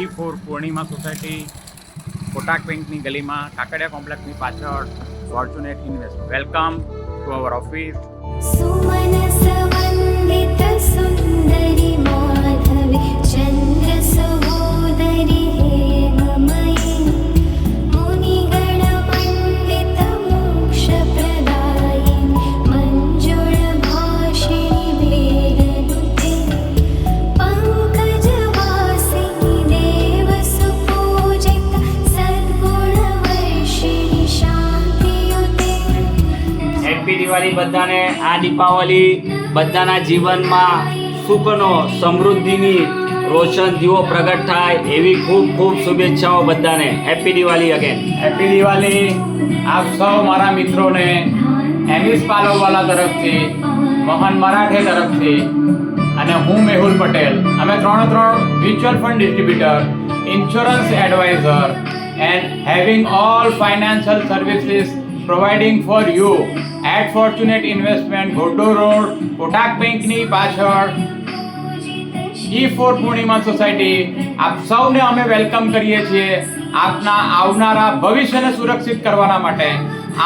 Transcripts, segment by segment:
E4 પૂર્ણિમા society કોટાક બેંકની ગલીમાં કાકડિયા કોમ્પ્લેક્સની પાછળ fortunate invest. Welcome to our office. સુમનસ વંદિત સુંદરી માધવી ચંદ્ર સહોદરી હેમમયી મુનિગણ મંડિત મોક્ષ પ્રદાયિની મંજુળ ભાષિણી વેદનુતે પંકજ વાસિની દેવ સુપૂજિત સદ્ગુણ વર્ષિણી શાંતિયુતે. હેપી દિવાળી બધાને. આ દીપાવલી બધાના જીવનમાં સુખનો સમૃદ્ધિની રોશન દીવો પ્રગટ થાય એવી ખૂબ ખૂબ શુભેચ્છાઓ બધાને. Happy Diwali again. Happy Diwali આપ સૌ મારા મિત્રોને એમિસ પાલોવાલા તરફથી, મોહન મરાઠે તરફથી અને હું મેહુલ પટેલ, અમે ત્રણ mutual fund distributor, insurance advisor and having all financial services providing for you at fortunate investment, Ghod Dod road, Kotak બેંકની પાછળ E4 પૂર્ણિમા સોસાયટી. આપ સૌને અમે વેલકમ કરીએ છીએ આપના આવનારા ભવિષ્યને સુરક્ષિત કરવાના માટે,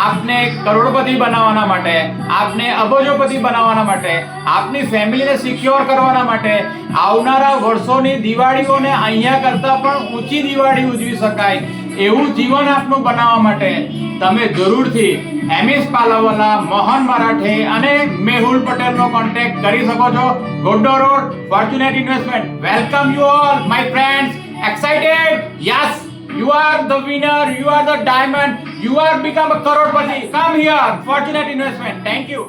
આપને કરોડપતિ બનાવવાના માટે, આપને અબજોપતિ બનાવવાના માટે, આપની ફેમિલીને સિક્યોર કરવાના માટે, આવનારા વર્ષોની દિવાળીઓને અહીંયા કરતાં પણ ઊંચી દિવાળી ઉજવી શકાય એવું જીવન આપનું બનાવવા માટે તમે જરૂરથી એમિસ પાલાવાલા, મોહન મરાઠે અને મેહુલ પટેલનો કોન્ટેક્ટ કરી શકો છો. Ghod Dod road, fortunate investment. Welcome you all my friends. Excited? Yes, you are the winner, you are the diamond, you are become a crorepati. Come here, Fortunate Investment. Thank you.